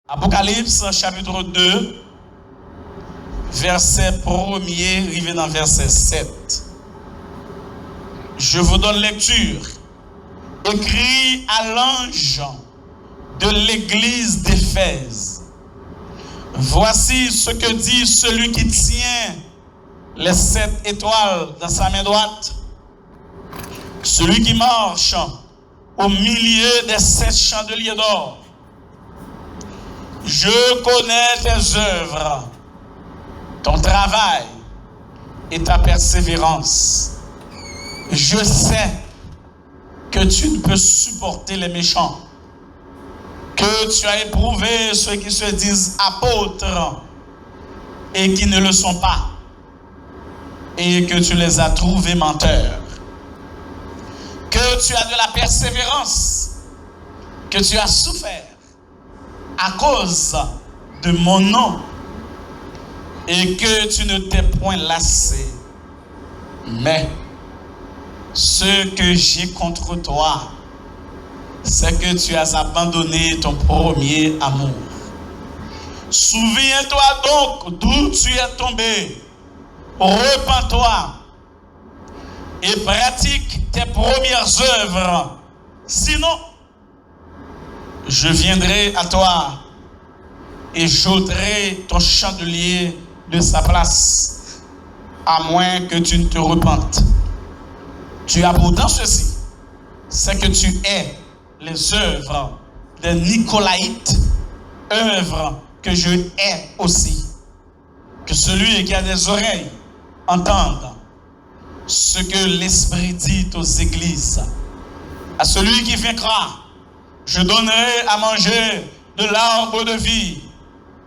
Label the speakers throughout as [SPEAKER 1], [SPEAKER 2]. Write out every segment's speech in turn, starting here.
[SPEAKER 1] Apocalypse chapitre 2, verset 1er, arrivé dans verset 7. Je vous donne lecture. Écrit à l'ange de l'église d'Éphèse. Voici ce que dit celui qui tient les 7 étoiles dans sa main droite. Celui qui marche au milieu des 7 chandeliers d'or. Je connais tes œuvres, ton travail et ta persévérance. Je sais que tu ne peux supporter les méchants, que tu as éprouvé ceux qui se disent apôtres et qui ne le sont pas, et que tu les as trouvés menteurs, que tu as de la persévérance, que tu as souffert à cause de mon nom et que tu ne t'es point lassé. Mais ce que j'ai contre toi, c'est que tu as abandonné ton premier amour. Souviens-toi donc d'où tu es tombé. Repens-toi et pratique tes premières œuvres. Sinon, je viendrai à toi et j'ôterai ton chandelier de sa place, à moins que tu ne te repentes. Tu as pourtant ceci, c'est que tu hais les œuvres des Nicolaïtes, œuvres que je hais aussi. Que celui qui a des oreilles entende ce que l'Esprit dit aux églises. À celui qui vaincra, je donnerai à manger de l'arbre de vie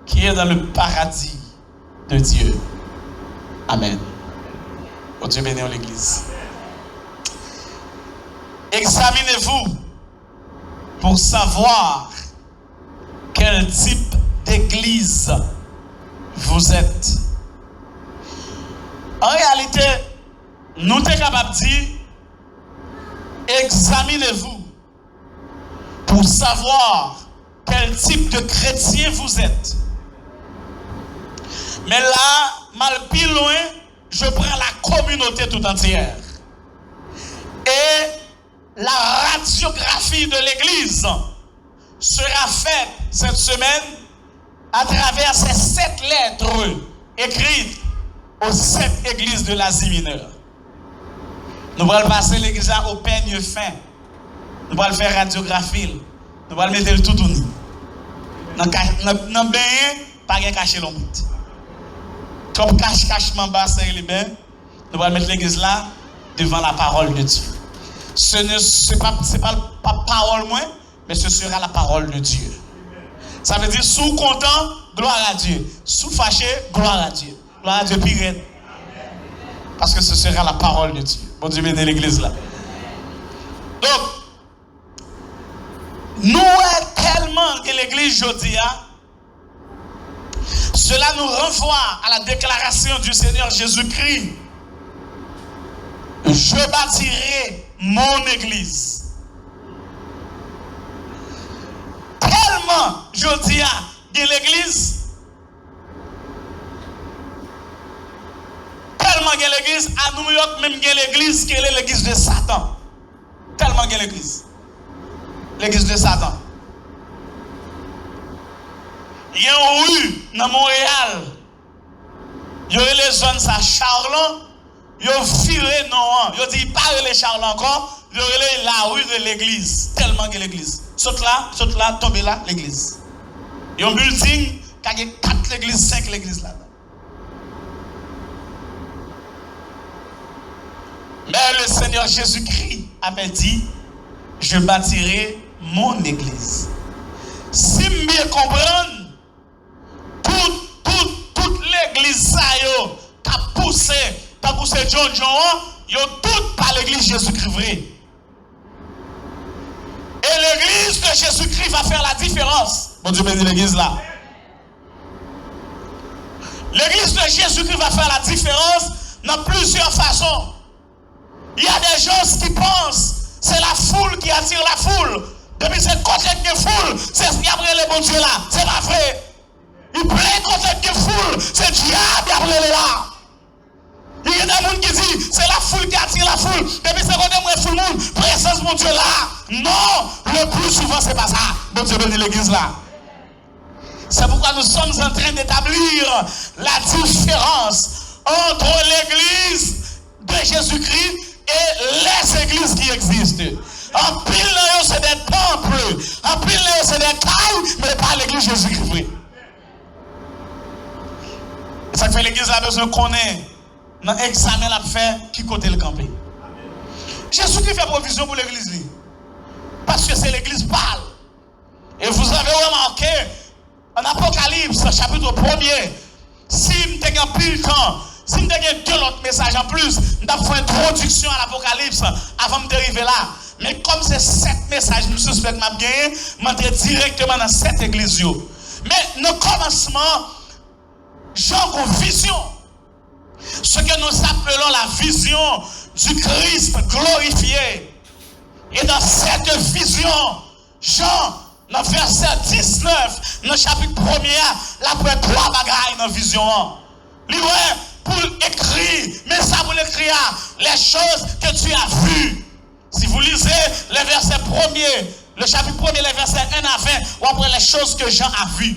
[SPEAKER 1] qui est dans le paradis de Dieu. Amen. Oh Dieu bénisse l'Église. Examinez-vous pour savoir quel type d'église vous êtes. En réalité, nous sommes capables de dire, examinez-vous pour savoir quel type de chrétien vous êtes. Mais là, mal plus loin, je prends la communauté tout entière. Et la radiographie de l'Église sera faite cette semaine à travers ces 7 lettres écrites aux 7 églises de l'Asie mineure. Nous allons passer l'Église au peigne fin. Nous allons faire radiographie. Nous allons mettre le tout uni. Dans le bain, pas de cacher l'ombre. Comme cache-cachement bas, c'est le bain. Nous allons mettre l'Église là devant la parole de Dieu. Ce n'est pas la parole moins, mais ce sera la parole de Dieu. Ça veut dire, sous content, gloire à Dieu. Sous fâché, gloire à Dieu. Gloire à Dieu, pire. Parce que ce sera la parole de Dieu. Bon Dieu, bénisse l'église là. Donc, nous est tellement que l'église aujourd'hui, cela nous renvoie à la déclaration du Seigneur Jésus-Christ. Je bâtirai mon église. Tellement, je dis à l'église, tellement qu'il y a l'église, à New York, même qu'il y a l'église qui est l'église de Satan. Tellement qu'il y a l'église. L'église de Satan. Il y a une rue dans Montréal. Il y a les zones à Charlon. Il y a viré non. Il dit pas les Charlon encore. Il y a la rue de l'église. Tellement qu'il y a l'église. Saute là, tombez là, l'église. Il y a un building qui a 4 l'église, 5 l'église là. Mais le Seigneur Jésus-Christ avait dit, je bâtirai mon église. Si je bien comprendre, toute l'église qui a poussé John, ils ont toutes par l'église Jésus-Christ vrai. Et l'église de Jésus-Christ va faire la différence. Bon Dieu bénisse l'église là. L'église de Jésus-Christ va faire la différence dans plusieurs façons. Il y a des gens qui pensent c'est la foule qui attire la foule. Depuis c'est côté de foule, c'est ce qui a pris le bon Dieu là. C'est pas vrai. Il plaît côté de foule, c'est diable qui a pris là. Il y a des gens qui disent, c'est la foule qui attire la foule. Depuis c'est côté de foule, présence mon Dieu là. Non, le plus souvent c'est pas ça. Bon Dieu bénit l'église là. C'est pourquoi nous sommes en train d'établir la différence entre l'église de Jésus-Christ et les églises qui existent. En pile, c'est des temples, en pile, c'est des cailles, mais pas l'église Jésus-Christ. Et ça fait l'église a besoin qu'on ait dans l'examen la fait qui côté le camper. Jésus-Christ fait provision pour l'église. Parce que c'est l'église parle. Et vous avez remarqué, en Apocalypse, chapitre 1er, si vous avez un pile temps, si vous avez deux autres messages en plus, nous avons fait une introduction à l'Apocalypse avant d'arriver là. Mais comme c'est 7 messages, nous suspectons que je vais m'entrer directement dans cette église. Mais dans le commencement, j'ai une vision. Ce que nous appelons la vision du Christ glorifié. Et dans cette vision, Jean, dans verset 19, dans le chapitre 1er, la première 3 bagailles dans la vision. Pour écrire, mais ça pour l'écrire, les choses que tu as vues. Si vous lisez le verset 1er, le chapitre 1er, les versets 1 à 20, ou après les choses que Jean a vues.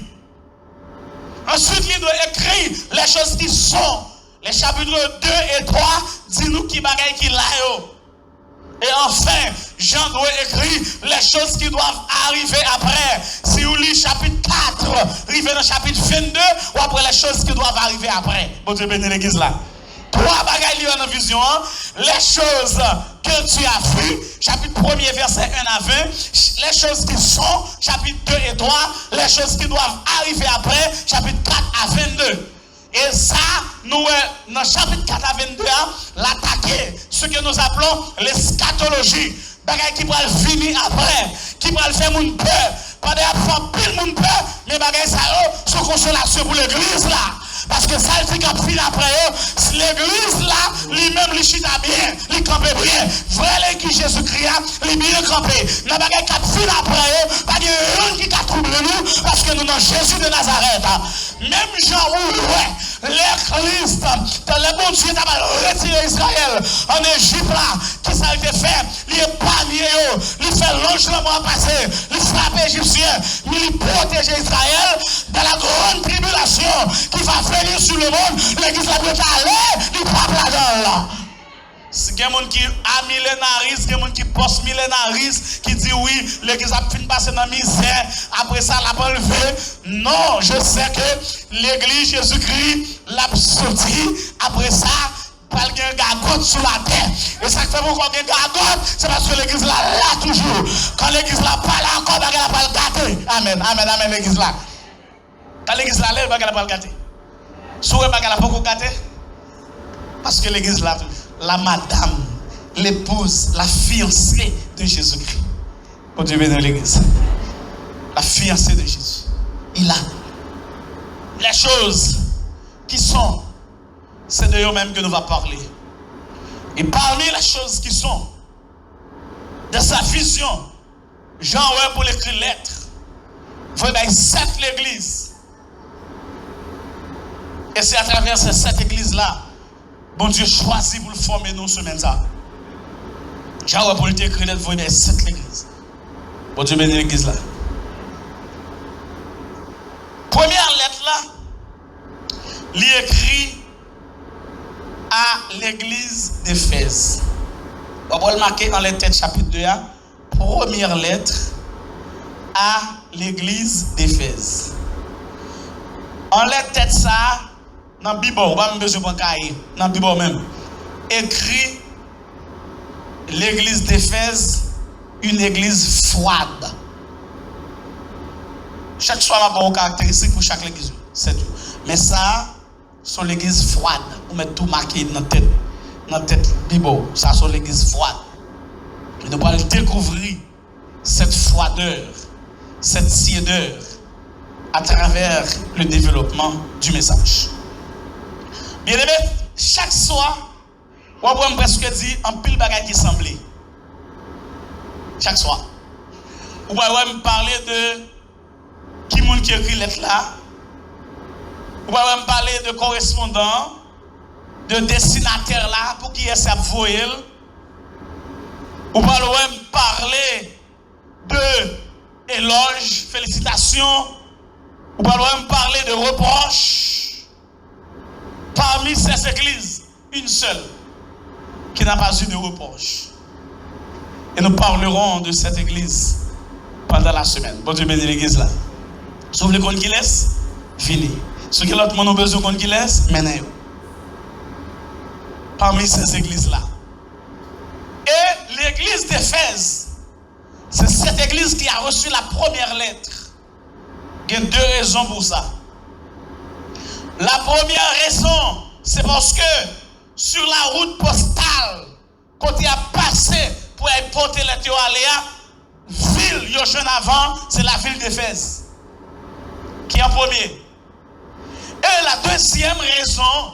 [SPEAKER 1] Ensuite, il doit écrire les choses qui sont. Les chapitres 2 et 3, dis-nous qui bagaille qui l'a. Et enfin, Jean doit écrire les choses qui doivent arriver après. Si vous lisez chapitre 4, arrivez dans le chapitre 22, ou après les choses qui doivent arriver après. Bon Dieu bénit l'église là. 3 bagailles dans la vision. Les choses que tu as vues, chapitre 1er, verset 1 à 20. Les choses qui sont, chapitre 2 et 3. Les choses qui doivent arriver après, chapitre 4 à 22. Et ça, nous, dans le chapitre 4 à 22, l'attaquer, ce que nous appelons l'eschatologie. Bagay qui va venir après, qui va faire mon peur. Pas de pile mon peur, mais bagay ça, c'est consolation pour l'église là. Parce que ça, il dit qu'il après eux, l'église là, lui-même, il chita bien, il campe bien. Vrai l'église Jésus-Christ, il bien campé. Dans bagay qui file après eux, pas de rien qui a troublé nous, parce que nous dans Jésus de Nazareth. Même Jean où l'église, le bon Dieu t'a retiré Israël en Égypte là, qui ça a été fait, il est panier, il fait l'ange la mort passé, il frappe Égyptien, mais il protège Israël de la grande tribulation qui va venir sur le monde. L'église la doit aller, il frappe la gueule. Il y a des gens qui sont millénaristes, il y a des gens qui posent millénaristes, qui disent oui, l'église a fini de passer dans la misère, après ça, elle a enlevé. Non, je sais que l'église Jésus-Christ l'a sorti, après ça, il y a un gagote sur la terre. Et ça fait pourquoi il y a un gagote, c'est parce que l'église là toujours. Quand l'église là parle encore, elle n'a pas le gâter. Amen, amen, amen, l'église là. Quand l'église là, elle n'a pas le gâter. Si elle n'a pas le gâter, parce que l'église là, la madame, l'épouse, la fiancée de Jésus-Christ. Pour Dieu bénisse l'église. La fiancée de Jésus. Il a les choses qui sont, c'est de eux-mêmes que nous allons parler. Et parmi les choses qui sont, de sa vision, Jean, pour l'écrire lettre, vous voyez, 7 l'église. Et c'est à travers ces 7 églises-là, bon Dieu choisit pour le former nous semaine ça. J'ai pour l'écrire lettre, vous voyez, 7 l'église. Bon Dieu bénit l'église là. Première lettre là, il écrit à l'église d'Éphèse. On va le marquer dans les têtes chapitre 2. Première lettre à l'église d'Éphèse. En les têtes ça, dans la Bible, on va me besoin de cahier, dans la Bible même. Écrit l'église d'Éphèse, une église froide. Chaque soir, on a une caractéristique pour chaque église. C'est tout. Mais ça, c'est l'église froide. On met tout marqué dans la tête Bible. Ça, c'est l'église froide. Et nous allons découvrir cette froideur, cette tiédeur à travers le développement du message. Bien aimé, chaque soir, on va presque dire un pile bagaille qui semblait. Chaque soir. Ou va me parler de qui moun qui écrit lettre là. Ou va me parler de correspondant, de destinataire là pour qui est-ce voyer. Ou va me parler de éloges, félicitations. Ou va me parler de reproches. Parmi ces églises, une seule qui n'a pas eu de reproches. Et nous parlerons de cette église pendant la semaine. Bon Dieu bénit l'église là. Sauf les comptes qui laissent, fini. Ceux qui l'autre monde ont besoin de comptes qui laissent, maintenant. Parmi ces églises-là. Et l'église d'Éphèse, c'est cette église qui a reçu la première lettre. Il y a deux raisons pour ça. La première raison, c'est parce que sur la route postale, quand il a passé pour aller porter les théories, ville, il y a jeune avant, c'est la ville d'Éphèse. Qui est en premier. Et la deuxième raison,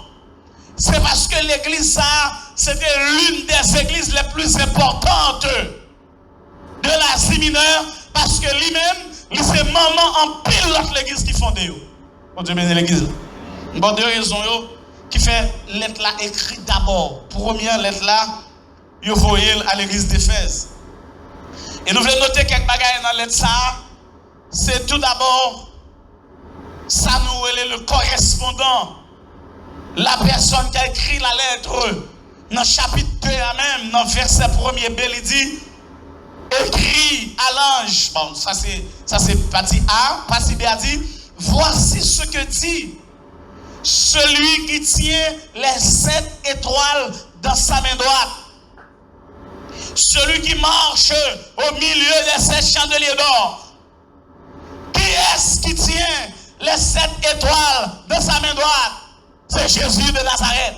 [SPEAKER 1] c'est parce que l'église, ça, c'était l'une des églises les plus importantes de l'Asie mineure, parce que lui-même, il s'est maman en pile l'autre l'église qui fondait. Bon Dieu bénit l'église. Bon, deux raisons qui fait lettre là écrite d'abord. Première lettre là, vous voyez à l'église d'Éphèse. Et nous voulons noter quelques bagages dans la lettre ça. C'est tout d'abord, ça nous est le correspondant. La personne qui a écrit la lettre, dans le chapitre 2 même, dans le verset 1er B, il dit, écrit à l'ange. Bon, ça c'est partie A. Partie B a dit, voici ce que dit celui qui tient les 7 étoiles dans sa main droite. Celui qui marche au milieu des 7 chandeliers d'or. Qui est-ce qui tient les 7 étoiles dans sa main droite? C'est Jésus de Nazareth.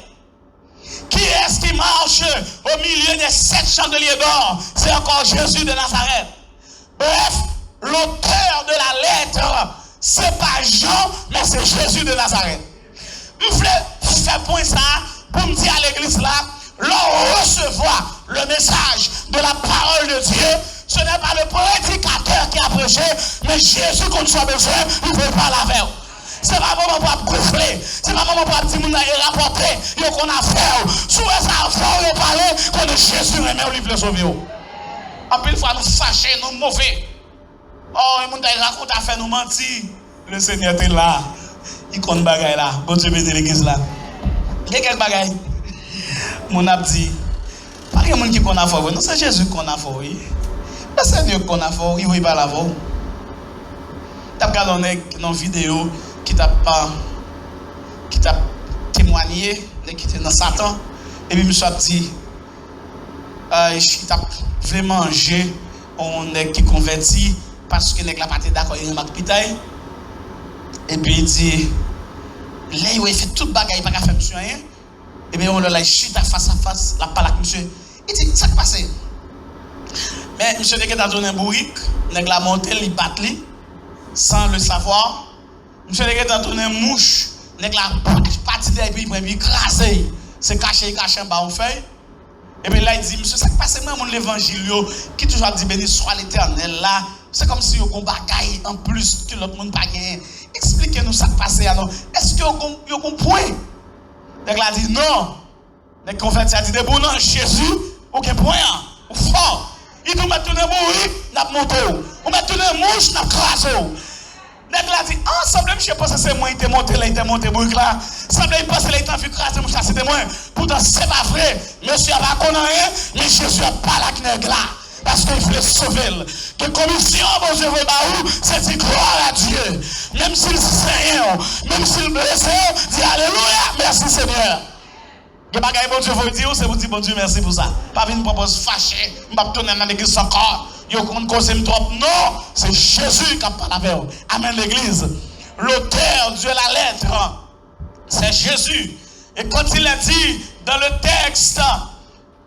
[SPEAKER 1] Qui est-ce qui marche au milieu des 7 chandeliers d'or? C'est encore Jésus de Nazareth. Bref, l'auteur de la lettre, c'est pas Jean, mais c'est Jésus de Nazareth. Je voulais faire point ça pour me dire à l'église là, l'on recevoir le message de la parole de Dieu, ce n'est pas le prédicateur qui a prêché, mais Jésus qu'on soit besoin, il veut pas la faire. C'est pas moment pour gonfler, c'est pas moment pour dire qu'on a rapporté, qu'on a fait. Sous ça, on parler qu'on est Jésus, mais on veut sauver. En plus, il faut nous fâcher, nous mauvais. Oh, il y a raconte à faire nous mentir. Le Seigneur est là. Il compte bagaille là. Bon Dieu bénit l'église là. Il y a quelques bagailles. Mon a dit, pas de monde qui qu'on a fait. Non, c'est Jésus qu'on a fait. C'est Dieu qu'on a fait. Il ne veut pas la voir. Tu as regardé dans une vidéo qui t'a témoigné, qui était dans Satan. Et puis, je me suis dit, il t'a fait manger, on est qui converti, parce que n'est pas d'accord avec le pitaille. Et puis il dit, là il fait toute bagaille, il n'a pas fait monsieur rien. Et bien on l'a chute face à face, la parole avec monsieur. Il dit, ça qui passe? Mais monsieur n'est pas donné un bourrique, n'est pas monté, il bat sans le savoir. Monsieur n'est pas donné une mouche, n'est pas parti de puis il écrasé. C'est caché en bas en feuille. Et bien là il dit, monsieur, ça qui passe? Moi, mon évangile, qui toujours dit, béni soit l'Éternel là. C'est comme si on bagaille en plus que l'autre monde pas gagné. Expliquez-nous ça qui passe. Est-ce que vous comprenez? Donc il a dit non. Les convertis a dit de bon nom Jésus, aucun point, ou fort. Il nous met tout le monde, n'a monté. On met tout le mouche, n'a crasé. Donc il a dit, ah, ça me je pense que c'est moi, il était monté là, il était monté bouc là. Ça me pense que il était vu craser mouche là, c'était moi. Pourtant, c'est pas vrai. Monsieur n'a pas connu rien, mais Jésus n'a pas la knègue là. Parce qu'il voulait sauver. Que commission, bon Dieu, c'est dire gloire à Dieu. Même s'il sait, même s'il blesse, dit alléluia, merci Seigneur. Que bagaille bon Dieu vous dire, c'est vous dire bon Dieu merci pour ça. Pas venir propose fâché, je vais tourner dans l'église encore. Yo compte cause trop. Non, c'est Jésus qui a parlé avec vous. Amen l'église. L'auteur de la lettre, c'est Jésus. Et quand il a dit dans le texte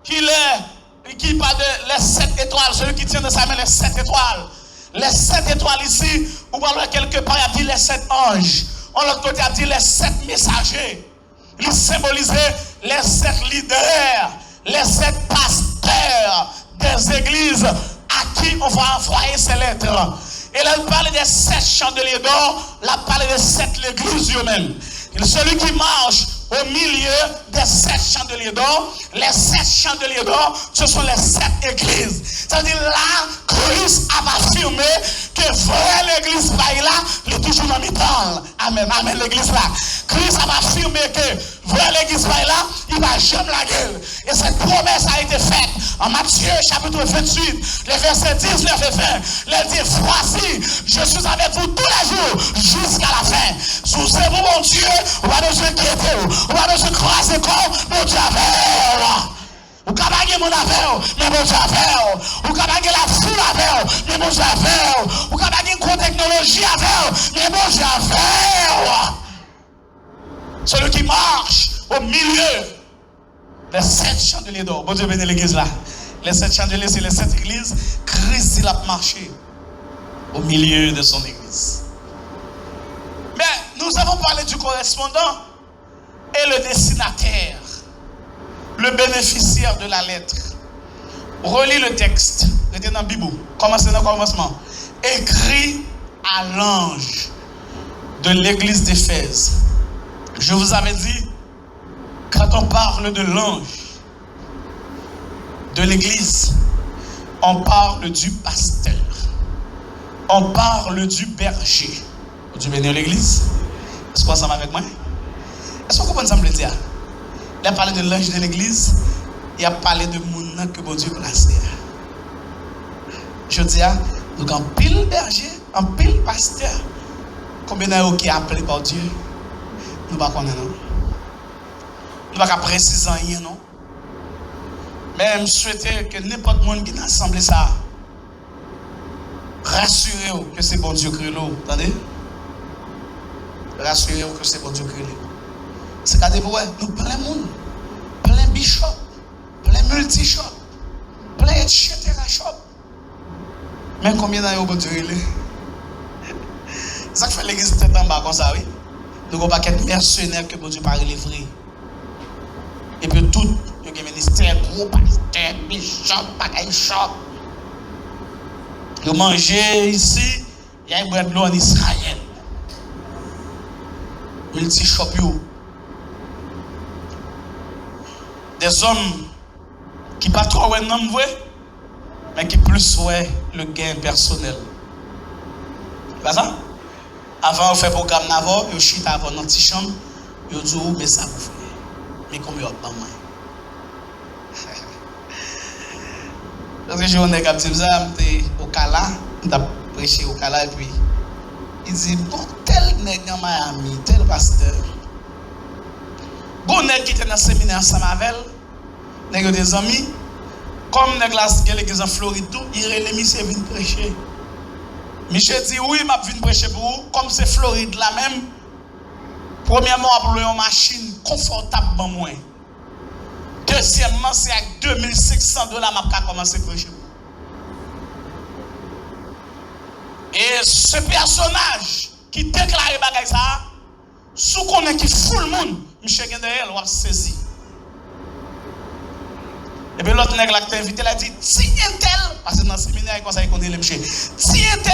[SPEAKER 1] qui parle de les 7 étoiles, celui qui tient de sa main les 7 étoiles. Les 7 étoiles ici, ou parle quelque part, il a dit les 7 anges. En l'autre côté, il a dit les 7 messagers. Il symbolisait les 7 leaders, les 7 pasteurs des églises à qui qui on va envoyer ces lettres. Et là, il parle des 7 chandeliers d'or, là, il parle des 7 l'église eux-mêmes. Celui qui marche au milieu des 7 chandeliers d'or, les 7 chandeliers d'or, ce sont les 7 églises. C'est-à-dire là, Christ a affirmé que vrai l'église là, il est toujours dans mi-temps. Amen, amen, l'église là. Christ a affirmé que vrai l'église là, il va jamais la gueule. Et cette promesse a été faite en Matthieu chapitre 28, les versets 19 et 20. Il dit, voici, je suis avec vous tous les jours jusqu'à la fin. Sous c'est vous, mon Dieu, on va nous inquiéter. On va nous croiser comme mon Dieu avec. Ou kabage mon affaire, mais mon Dieu avec. Ou kabage la foule avec, mais mon Dieu avec. Ou kabage une technologie avec, mais mon Dieu avec. Celui qui marche au milieu des 7 chandeliers d'or. Bon Dieu bénit l'église là. Les 7 chandeliers, c'est les 7 églises. Christ, il a marché au milieu de son église. Mais nous avons parlé du correspondant et le destinataire, le bénéficiaire de la lettre. Relis le texte. C'était dans la Bible. Commencez dans le commencement. Écrit à l'ange de l'église d'Éphèse. Je vous avais dit, quand on parle de l'ange de l'église, on parle du pasteur. On parle du berger. Vous venez à l'église? Est-ce qu'on s'en avec moi? Est-ce qu'on comprend ça me dire? Il a parlé de l'ange de l'église, il a parlé de mon que bon Dieu place. Je dis, donc en pile berger, en pile pasteur, combien d'années qui est appelé par Dieu? Nous ne pouvons pas connaître, non? Nous ne pouvons pas préciser rien, non? Mais je souhaite que n'importe qui qui a assemblé ça, rassurez-vous que c'est bon Dieu qui est là. Attendez? Rassurez-vous que c'est bon Dieu qui est là. C'est qu'à des nous plein de monde, plein de bishop, plein de multi-shop, plein de etc. shop. Mais combien d'années bon Dieu est là? C'est ça qui fait l'église tête en bas comme ça, oui? Nous n'avons pas qu'être mercenaires que bon Dieu pas livré. Et puis tout, il y a des ministères, gros pasteurs, bishop, bagaille shop. Nous manger ici, il y a un bread de l'eau en Israël. Multi-shop, des hommes qui ne pas trop ouais non mais qui plus ouais le gain personnel. C'est pas ça? Avant on fait programme d'avant, on chita avant dans petite chambre, on dit mais ça vous fait. Mais comme il y a pas moi. Parce que je on est captif ça, au Kala, on a prêché au Kala et puis il dit bon tel nèg dans Miami, tel pasteur. Bon nèg qui était dans le séminaire ensemble avec elle, des amis, comme nèg la l'église en Floride tout, il relève monsieur vient prêcher. Michel dit oui, m'a vinn prêcher pour vous, comme c'est Floride là même. Premièrement, pour une machine confortable pour moi. Deuxièmement, c'est avec $2,500 m'a commencé à prêcher. Et ce personnage qui déclare bagay ça, sous qu'on est qui fout le monde, Michel Gendel va saisi. Et puis l'autre nègre qui t'a invité, il a dit, tiens tel, parce que dans le séminaire, il conseille qu'on dit le monsieur, tiens tel,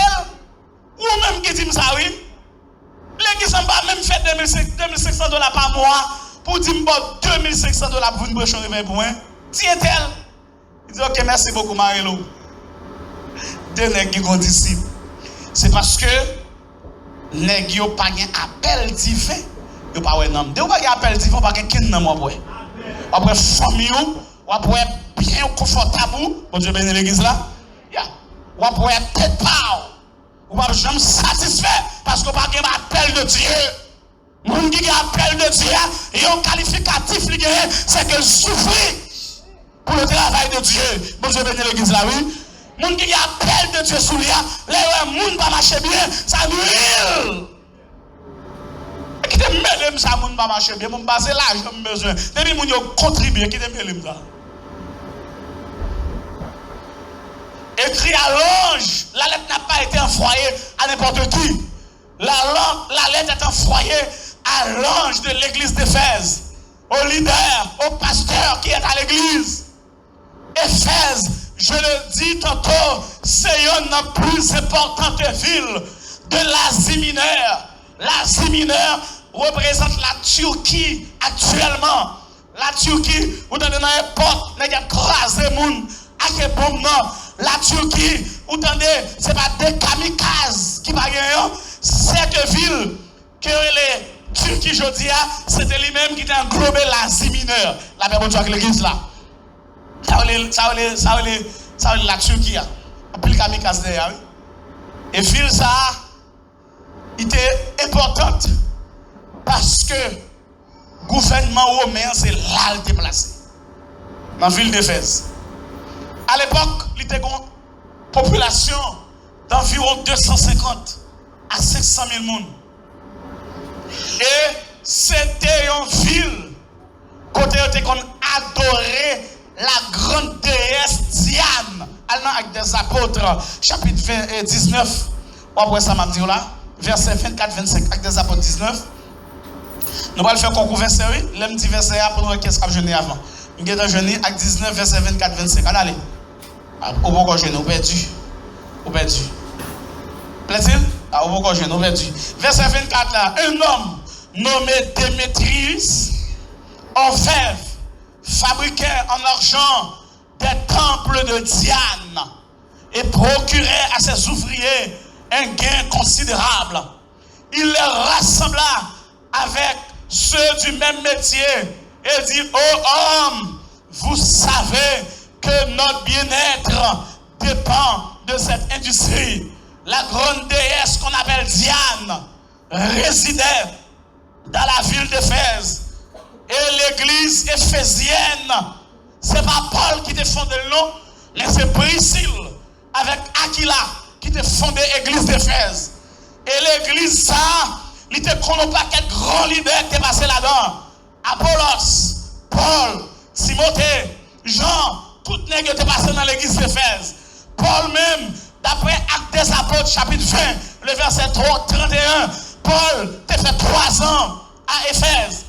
[SPEAKER 1] ou même qui dit ça, oui, l'église n'a pas même fait $2,500 par mois pour dire $2,500 pour une brèche en réveil pour moi. Tiens tel. Il dit, ok, merci beaucoup, Marelo. Deux nègres qui ont disciples. C'est parce que nèg yo pas gen appel divin, yo pas ouais nom. De ou pas gen appel divin, pas gen ken nom après. Après famille ou après bien confortable, bon Dieu bénit l'église là. Ou après tête pas. Ou pas jamais satisfait parce que pas gen appel de Dieu. Moun qui gen appel de Dieu, yon qualificatif li gen, c'est que souffrir pour le travail de Dieu. Bon Dieu bénit l'église là, oui. Moun qui a appel de Dieu sous lui, les moun pas marcher bien, ça nuit. Qui te mêle ça moun pas marcher bien, moun passer l'argent besoin. Depuis moun yo contribuer, qui te mêle ça. Écrit à l'ange, la lettre n'a pas été envoyée à n'importe qui. La lettre est envoyée à l'ange de l'église d'Éphèse, au leader, au pasteur qui est à l'église. Éphèse, je le dis tantôt, c'est une des plus importantes villes de l'Asie mineure. L'Asie mineure représente la Turquie actuellement. La Turquie, vous donnez dans les portes, vous avez crasé les gens avec des bombes. La Turquie, vous donnez, ce n'est pas des kamikazes qui ne gagnent. Cette ville que les Turquie, je dis, c'était lui-même qui a englobé l'Asie mineure. La Bible dit avec l'église là. Ça veut la Turquie. On peut le kamikaze derrière. Et ville ça, il était importante parce que le gouvernement romain, c'est là le déplacé. Dans la ville d'Éphèse. À l'époque, il était une population d'environ 250 à 500 000 personnes. Et c'était une ville côté qu'on adorait la grande déesse Diane. Allons avec des apôtres, chapitre 19, après ça m'a dit là, verset 24-25, avec des apôtres 19. Nous allons faire concours verset 8, l'aime dit verset A pour nous qu'est-ce qu'on a jeûné avant. Nous allons jeûner avec 19, verset 24-25. Allez, au bout qu'on jeûne, au perdu. Au perdu. Plaît-il? Au bout qu'on jeûne, au perdu. Verset 24 là, un homme nommé Démétrius, orfèvre, fabriquait en argent des temples de Diane et procurait à ses ouvriers un gain considérable. Il les rassembla avec ceux du même métier et dit: ô homme, vous savez que notre bien-être dépend de cette industrie. La grande déesse qu'on appelle Diane résidait dans la ville d'Éphèse. Et l'église éphésienne, c'est pas Paul qui t'a fondé le nom, mais c'est Priscille avec Aquila qui t'a fondé l'église d'Éphèse. Et l'église, ça, il te connaît pas quel grand leader qui est passé là-dedans. Apollos, Paul, Timothée, Jean, tout le monde qui est passé dans l'église d'Éphèse. Paul même, d'après Actes des Apôtres, chapitre 20, le verset 31, Paul t'a fait 3 ans à Éphèse.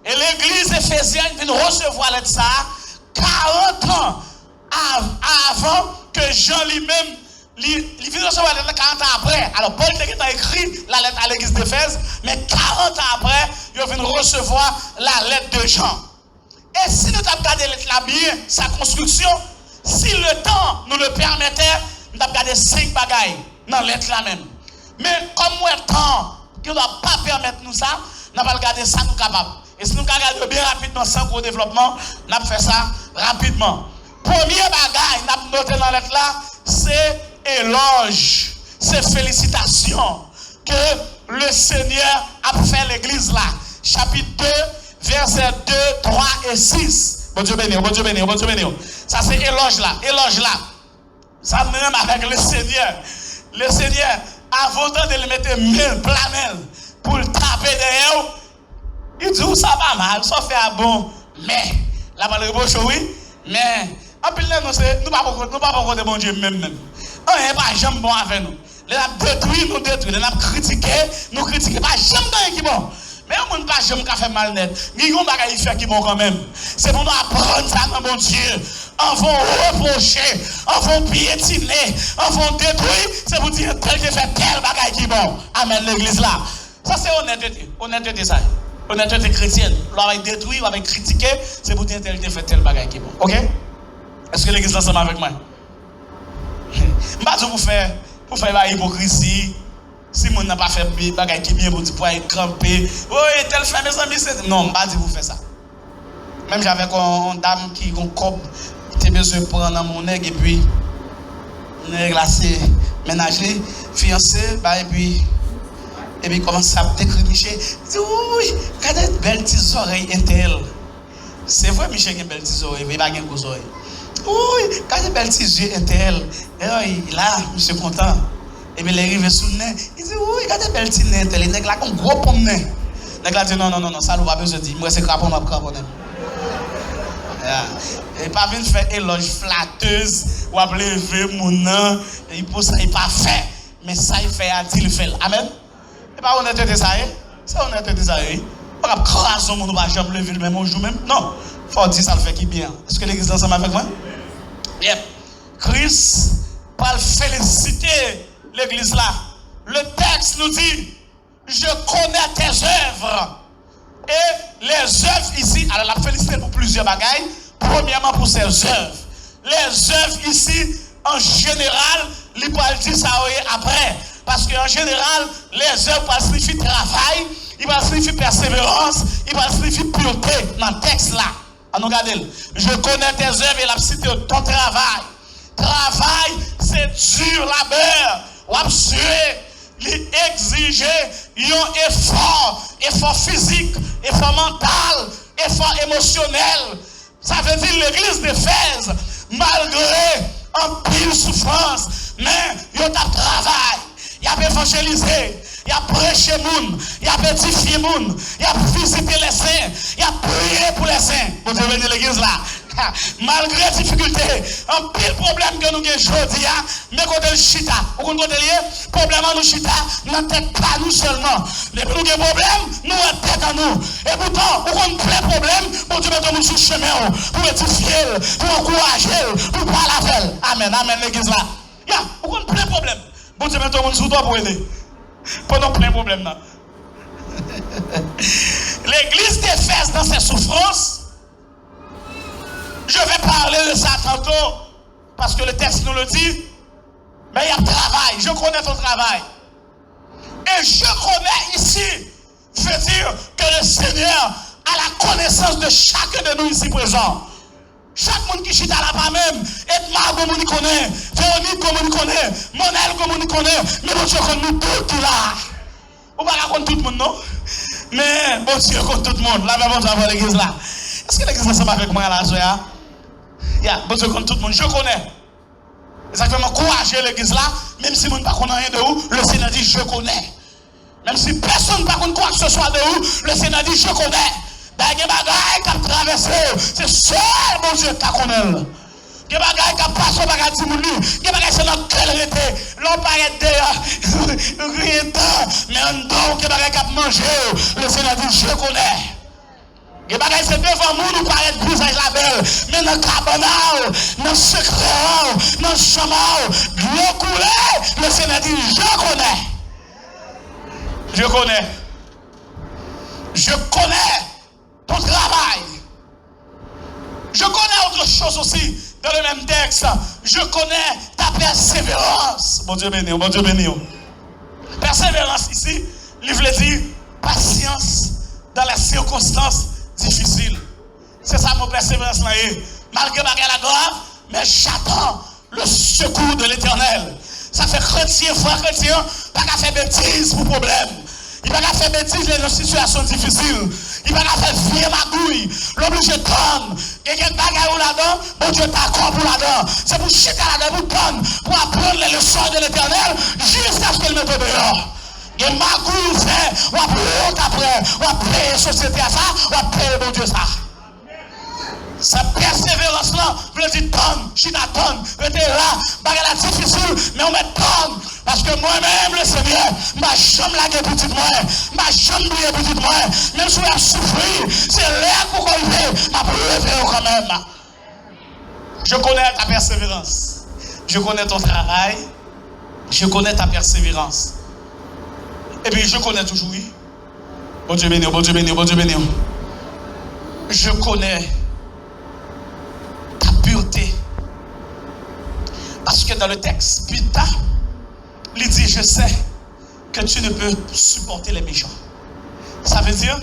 [SPEAKER 1] Et l'église éphésienne vient recevoir ça 40 ans avant que Jean lui-même, il vient recevoir la lettre 40 ans après. Alors Paul a écrit la lettre à l'église d'Éphèse, mais 40 ans après, il vient recevoir la lettre de Jean. Et si nous avons regardé la bien, sa construction, si le temps nous le permettait, nous avons regardé 5 bagailles dans la lettre là même. Mais comme le temps qui ne doit pas permettre nous ça, nous allons regarder ça nous capables. Et si nous regardons bien rapidement sans gros développement, nous allons faire ça rapidement. Premier bagaille, nous avons noté dans la lettre là, c'est éloge, c'est félicitations que le Seigneur a fait l'église là. Chapitre 2, versets 2, 3 et 6. Bon Dieu béni, bon Dieu béni, bon Dieu béni. Ça c'est éloge là, éloge là. Ça même avec le Seigneur. Le Seigneur, avant de le mettre mille planèles pour le taper derrière, il dit ça va mal, ça fait un bon. Mais, la parole est oui, mais, en plus, nous ne pouvons pas de bon Dieu même. On n'est pas jamais bon avec nous. Nous détruit, nous critiquons, nous critiquons pas jamais qui bon. Mais on ne peut pas jamais faire mal net. Nous avons des choses qui bon quand même. C'est pour nous apprendre ça dans mon Dieu. On va reprocher, on va piétiner, on va détruire. C'est pour dire tel que fait tel bagaille qui bon. Amen, l'église là. Ça c'est honnêteté. Honnêteté ça. Honnêteté chrétienne. On va détruire, on va critiquer. C'est pour dire tel que fait tel bagaille qui bon. Ok? Est-ce que l'église est ensemble avec moi? Je ne vais pas vous faire la hypocrisie. Si mon n'a pas fait bagaille qui bien pour être crampé. Oui, tel fait mes amis. Non, je ne vais pas vous faire ça. Même j'avais une dame qui a un corps, qui a besoin de prendre dans mon nègre et puis, nègre là, c'est ménager, fiancé, et puis commence à décrire Michel. Il dit, oui, regardez belles petites oreilles intel. C'est vrai, Michel, qu'il a belles petites oreilles, mais il n'a pas de grosses oreilles. Oui, regardez belles petites yeux intel. Et là, je suis content. Et puis, il arrive sous le nez. Il dit, oui, regardez belles petites nez intel. Il nègre là, comme gros pomme nez. Nègre là dit, non, ça nous va pas besoin de dire. Moi, c'est crapon, on va craponner. Et pas venir faire éloge flatteuse ou appeler mon nom, il pour ça il pas fait, mais ça il fait à dire il fait. Amen. Et pas honnêteté ça, c'est honnêteté ça. On va craser mon, on va jamais lever le même jour même. Non, faut dire ça le fait qui bien. Est-ce que l'église est ensemble avec moi? Yep. Christ pour féliciter l'église là. Le texte nous dit, je connais tes œuvres. Et les œuvres ici, alors la félicité pour plusieurs bagailles. Premièrement pour ses œuvres. Les œuvres ici, en général, il peut dire ça après. Parce qu'en général, les œuvres peuvent signifier travail, il va signifier persévérance, il va signifier pureté dans le texte là. Alors regardez, je connais tes œuvres et la cité ton travail. Travail, c'est dur labeur. Ou absolument, exiger un effort physique, effort mental, effort émotionnel. Ça veut dire l'église d'Éphèse, malgré un pile souffrance, mais il y a un travail, il y a évangélisé, il y a prêché moun, il y a édifié moun, il y a visité les saints, il y a prié pour les saints. Vous devez venir l'église là. Malgré difficulté, un pile problème que nous avons aujourd'hui, mais quand on chita, ou quand on est problème à nous chita, nous tête pas nous seulement. Les nous avons problème, nous avons tête à nous. Et pourtant, on a plein de problèmes, pour te mettre sur le chemin, pour édifier, pour encourager, pour parler avec elle. Amen, amen, l'église là. Ya, on a plein de problèmes. Pour te mettre sur toi pour aider. Pendant plein de problèmes là. L'église d'Éphèse dans ses souffrances. Je vais parler de ça tantôt, parce que le texte nous le dit, mais il y a travail, je connais ton travail. Et je connais ici, veut dire que le Seigneur a la connaissance de chacun de nous ici présents. Chaque monde qui chute à la pas même, Edmar comme on y connaît, Véronique comme on y connaît, Monel comme on y connaît, mais bon Dieu connaît nous tout là. On va raconter tout le monde, non? Mais bon Dieu connaît tout le monde, là même on va voir l'église là. Est-ce que l'église ensemble avec moi là, Zoya? Bon Dieu connaît tout le monde, je connais. Et ça fait m'encourager l'église là, même si je ne connais pas rien de où, le Seigneur dit je connais. Même si personne ne connaît quoi que ce soit de où, le Seigneur dit je connais. Il y a des bagailles qui ont traversé, c'est seul mon Dieu qui connaît. Il y a des bagailles qui ont passé par la timouni, il y a des bagailles qui sont dans quelle rété, l'on paraît nous crions tant, mais un don, il y a des bagailles qui ont mangé, le Seigneur dit je connais. Il y a des bagailles c'est devant nous, nous paraît visage la belle, mais dans le cabanal, dans le secret, dans le chemin, l'eau coulée, le Seigneur dit je connais. Je connais. Je connais ton travail. Je connais autre chose aussi dans le même texte. Je connais ta persévérance. Mon Dieu béni, mon Dieu béni. Persévérance ici, il veut dire patience dans les circonstances difficiles. C'est ça mon persévérance là. Malgré la grave, mais j'attends le secours de l'Éternel. Ça fait chrétien, frère chrétien, pas qu'à faire bêtises pour problème. Il va pas faire bêtises dans une situation difficile. Il va pas faire vieux magouille. L'obligé de prendre. Et qu'il y a des bagages là-dedans, bon Dieu t'accorde pour là-dedans. C'est pour chier là-dedans, pour prendre, pour apprendre les leçons de l'Éternel jusqu'à ce qu'elle mette dehors. Et magouille, c'est, on va après, on va payer la société à ça, on va payer bon Dieu ça. Cette persévérance-là, je veux dire, donne, je t'attends, je suis là, bagarre difficile, mais on met donne. Parce que moi-même, le Seigneur, ma chambre la petite moi, ma chambre brille petite moi, même si on a souffert, c'est l'air pour qu'on lever, ma lever quand même. Je connais ta persévérance, je connais ton travail, je connais ta persévérance. Et puis je connais toujours, oui. Bon Dieu béni, bon Dieu béni, bon Dieu béni. Je connais ta pureté. Parce que dans le texte, Pita, il dit, je sais que tu ne peux supporter les méchants. Ça veut dire,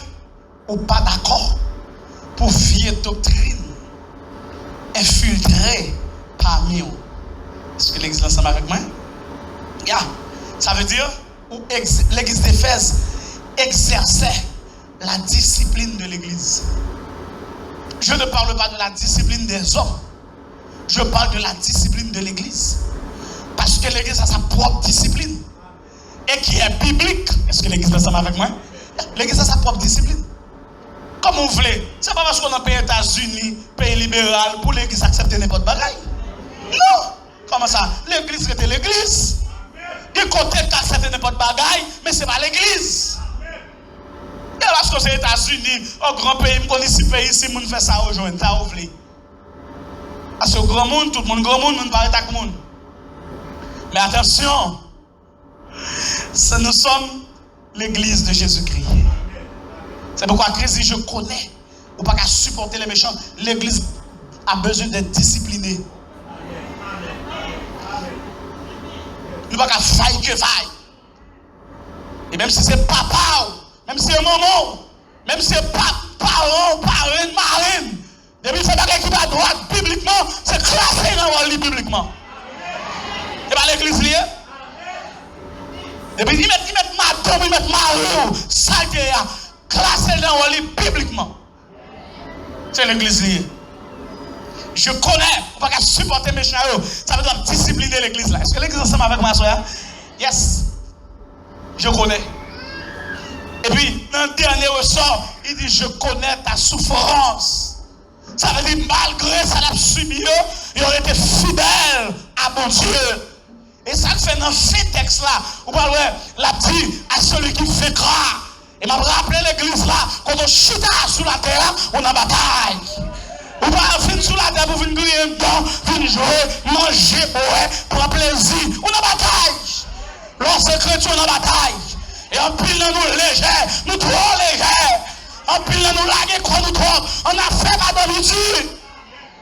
[SPEAKER 1] ou pas d'accord pour vieille doctrine infiltrée parmi eux. Est-ce que l'église est ensemble avec moi? Ça veut dire, où l'église d'Éphèse exerçait la discipline de l'église. Je ne parle pas de la discipline des hommes. Je parle de la discipline de l'église. Parce que l'église a sa propre discipline. Et qui est biblique. Est-ce que l'église est ensemble avec moi? L'église a sa propre discipline. Comme vous voulez. Ce n'est pas parce qu'on a pays États-Unis, pays libéral, pour l'église accepter n'importe bagaille. Non. Comment ça? L'église était l'église. Il côté d'accepter n'importe bagaille, mais ce n'est pas l'église. Et parce que c'est les États-Unis, au grand pays, on connaît ici, pays, on fait ça aujourd'hui, ça ouvre. Parce que grand monde, tout le monde, grand monde, on parle avec le monde. Mais attention, nous sommes l'église de Jésus-Christ. C'est pourquoi Christ dit, je connais, ou pas qu'à supporter les méchants. L'église a besoin d'être disciplinée. Nous pas qu'à faille que faille. Et même si c'est papa, même si c'est maman, même si c'est parent, marraine, depuis c'est pas qui va droite bibliquement, c'est classé dans le livre bibliquement. C'est pas l'église liée. Depuis ils mettent madame, ils mettent mari, saleté, classé dans le livre bibliquement. C'est l'église liée. Je connais, on ne peut pas supporter mes méchants, ça veut dire discipliner l'église là. Est-ce que l'église est ensemble avec ma soeur? Yes. Je connais. Et puis, dans le dernier ressort, il dit, je connais ta souffrance. Ça veut dire, malgré ça l'a subi, il aurait été fidèle à mon Dieu. Et ça fait dans ce texte-là, on parle, la dit à celui qui fait croire. Et m'a rappelé l'église là, quand on chute sur la terre, on a bataille. On va venir sur la terre pour venir griller un temps, venir jouer, manger, boire, pour un plaisir. On a bataille. Lorsque chrétien, on a bataille. Et en pile, nous légers, nous trop légers. En pile, nous laguer quoi nous trop. On a fait pas d'amitié.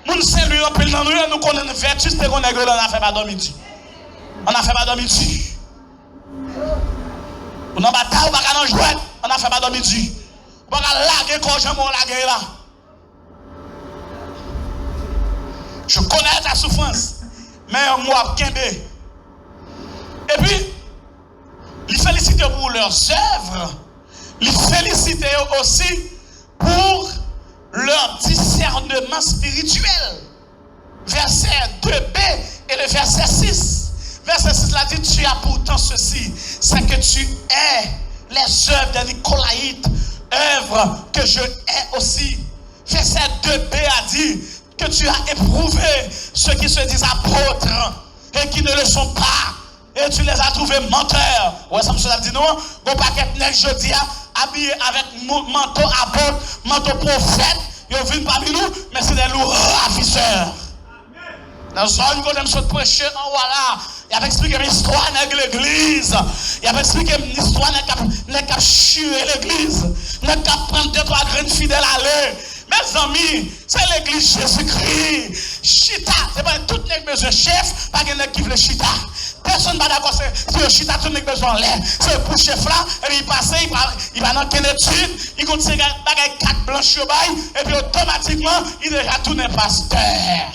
[SPEAKER 1] Nous saluons en pile, nous connaissons vertu, c'est qu'on est on a fait pas d'amitié. On a fait pas d'amitié. On a bataille, on va pas jouer, on a fait pas d'amitié. On va laguer quoi, j'aime laguer là. Je connais ta souffrance, mais moi, Kembe. Et puis, les féliciter pour leurs œuvres, les féliciter aussi pour leur discernement spirituel. Verset 2b et le verset 6. Verset 6 là dit, tu as pourtant ceci, c'est que tu hais les œuvres des Nicolaïtes, œuvres que je hais aussi. Verset 2b a dit, que tu as éprouvé ceux qui se disent apôtres et qui ne le sont pas. Et tu les as trouvés menteurs. Ouais, ça me dit non. Bon paquet nèg jeudi habillé avec manteau apôtre, manteau prophète. Ils viennent parmi nous, mais c'est des loups ravisseurs. Dans une zone où j'aime se prêcher, voilà. Il a expliqué l'histoire de l'église. Il a expliqué l'histoire de qui chier l'église. De qui prendre 2-3 graines fidèles à l'air. Mes amis, c'est l'église Jésus-Christ. Chita, c'est pas tout le monde besoin chef, pas quelqu'un qui veut chita. Personne n'est pas d'accord, c'est le chita, tout le monde besoin de l'air. C'est pour chef là, et puis il passe, il va dans quelle étude, il continue à bagaille 4 blanches au bail, et puis automatiquement, il déjà tourné pasteur.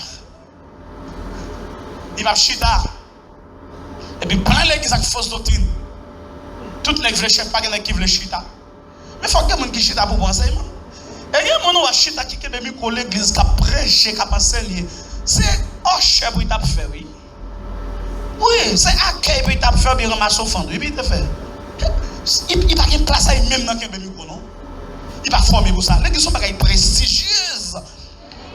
[SPEAKER 1] Il va chita. Et puis plein l'église avec fausse doctrine. Tout le monde veut chef, pas quelqu'un qui veut chita. Mais il faut que quelqu'un qui chita pour enseignement. Et il y a un moment où chita qui est micro l'église qui a prêché, qui a enseigné. C'est un chef pour t'a fait, oui. Oui, c'est accueil pour t'a fait, bien ramasser au fond. Et puis il te fait. Il n'y a pas de place à même dans le micro, non? Il n'est pas formé pour ça. L'église, c'est une prestigieuse.